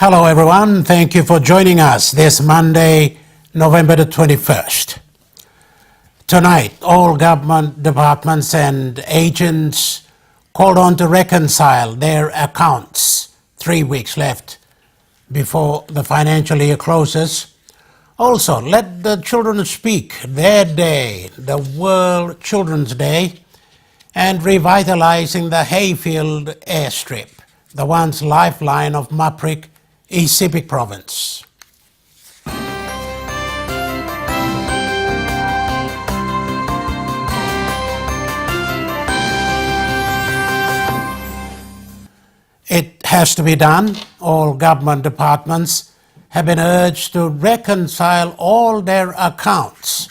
Hello everyone, thank you for joining us this Monday, November the 21st. Tonight, all government departments and agents called on to reconcile their accounts. 3 weeks left before the financial year closes. Also, let the children speak their day, the World Children's Day, and revitalizing the Hayfield airstrip, the once lifeline of Maprik, East Sepik Province. It has to be done. All government departments have been urged to reconcile all their accounts.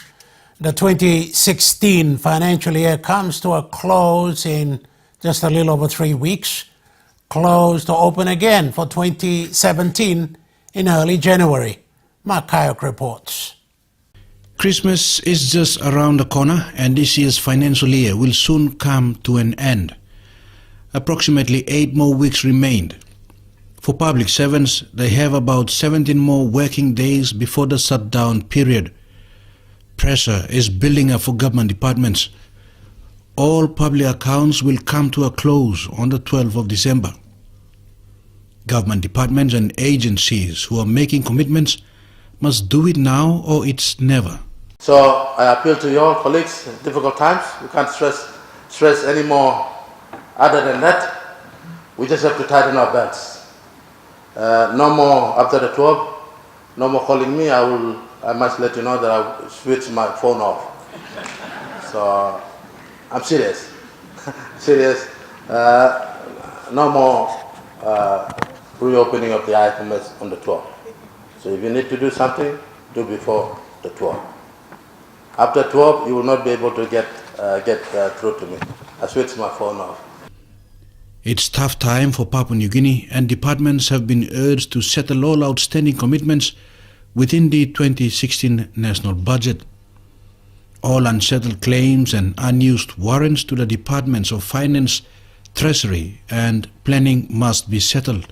The 2016 financial year comes to a close in just a little over 3 weeks, closed to open again for 2017 in early January. Mark Kayok reports. Christmas is just around the corner and this year's financial year will soon come to an end. Approximately 8 more weeks remained. For public servants, they have about 17 more working days before the shutdown period. Pressure is building up for government departments. All public accounts will come to a close on the 12th of December. Government departments and agencies who are making commitments must do it now or it's never. So I appeal to your colleagues, difficult times, we can't stress any more. Other than that, we just have to tighten our belts. No more after the 12th, no more calling me. I must let you know that I switched my phone off. So I'm serious. Serious. No more reopening of the IFMS on the 12th. So if you need to do something, do before the 12th. After 12, you will not be able to get through to me. I switched my phone off. It's tough time for Papua New Guinea and departments have been urged to settle all outstanding commitments within the 2016 national budget. All unsettled claims and unused warrants to the Departments of Finance, Treasury and Planning must be settled.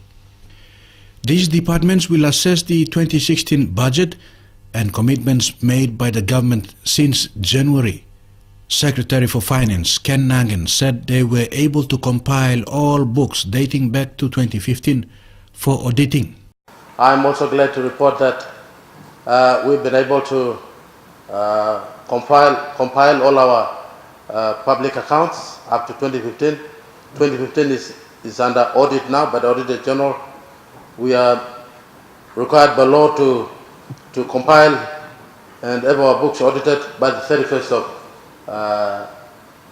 These departments will assess the 2016 budget and commitments made by the government since January. Secretary for Finance Ken Nangen said they were able to compile all books dating back to 2015 for auditing. I'm also glad to report that we've been able to compile all our public accounts up to 2015. 2015 is under audit now by the Auditor General. We are required by law to compile and have our books audited by the 31st of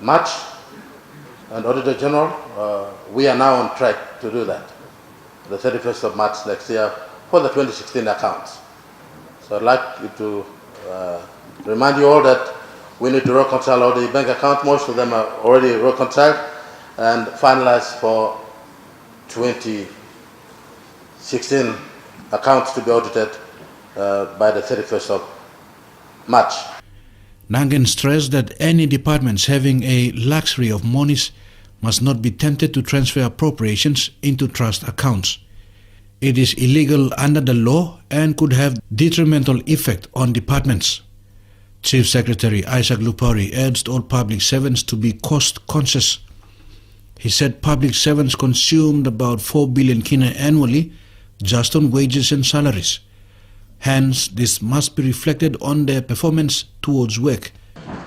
March. And Auditor General, we are now on track to do that, the 31st of March next year for the 2016 accounts. So I'd like you to remind you all that we need to reconcile all the bank accounts. Most of them are already reconciled and finalized for 2016 accounts to be audited by the 31st of March. Nangen stressed that any departments having a luxury of monies must not be tempted to transfer appropriations into trust accounts. It is illegal under the law and could have detrimental effect on departments. Chief Secretary Isaac Lupari urged all public servants to be cost conscious. He said public servants consumed about 4 billion kina annually just on wages and salaries. Hence, this must be reflected on their performance towards work.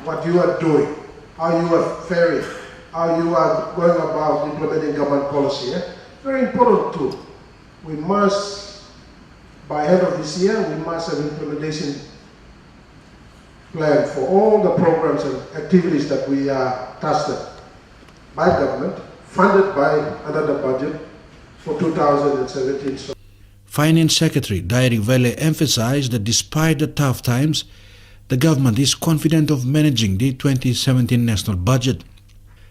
What you are doing, how you are faring, how you are going about implementing government policy, very important too. We must, by end of this year, we must have implementation plan for all the programs and activities that we are tasked by government, funded by another budget for 2017. Finance Secretary Derek Vele emphasized that despite the tough times, the government is confident of managing the 2017 national budget.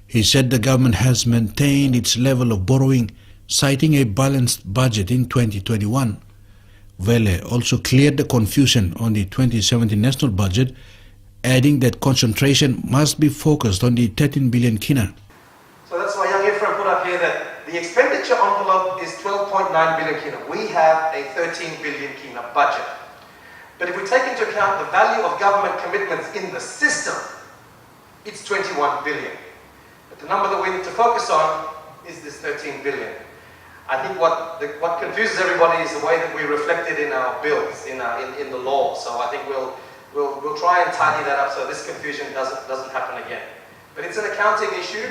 He said the government has maintained its level of borrowing, citing a balanced budget in 2021. Vele also cleared the confusion on the 2017 national budget, adding that concentration must be focused on the 13 billion kina. So that's why young Ephraim put up here that the expenditure envelope is 12.9 billion kina. We have a 13 billion kina budget. But if we take into account the value of government commitments in the system, it's 21 billion. But the number that we need to focus on is this 13 billion. I think what confuses everybody is the way that we reflect it in our bills, in the law. So I think we'll try and tidy that up so this confusion doesn't happen again. But it's an accounting issue.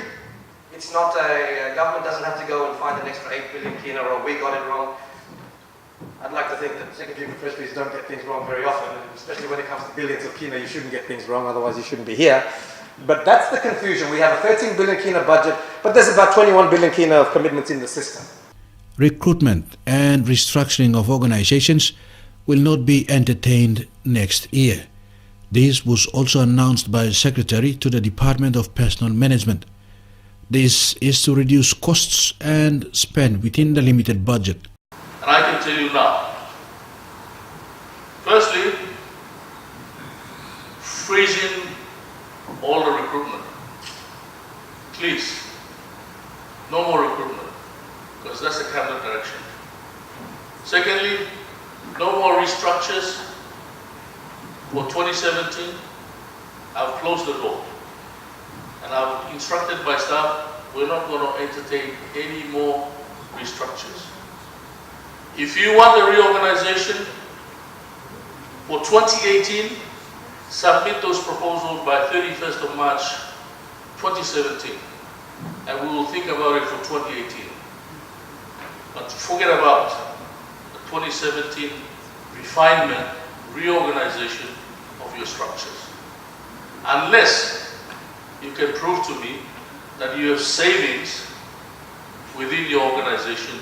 It's not a government doesn't have to go and find an extra 8 billion kina or we got it wrong. I'd like to think that Secretary for Treasuries don't get things wrong very often, and especially when it comes to billions of kina, you shouldn't get things wrong, otherwise you shouldn't be here. But that's the confusion. We have a 13 billion kina budget, but there's about 21 billion kina of commitments in the system. Recruitment and restructuring of organizations will not be entertained next year. This was also announced by the Secretary to the Department of Personnel Management. This is to reduce costs and spend within the limited budget. And I can tell you now, firstly, freezing all the recruitment. Please, no more recruitment, because that's the cabinet direction. Secondly, no more restructures for 2017. I've closed the door. And I've instructed my staff, we're not going to entertain any more restructures. If you want a reorganization for 2018, submit those proposals by 31st of March 2017, and we will think about it for 2018. But forget about the 2017 refinement, reorganization of your structures. Unless you can prove to me that you have savings within your organization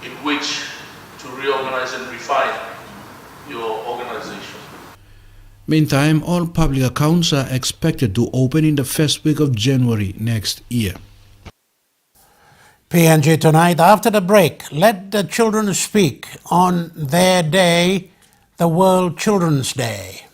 in which to reorganize and refine your organization. Meantime, all public accounts are expected to open in the first week of January next year. PNG tonight, after the break, let the children speak on their day, the World Children's Day.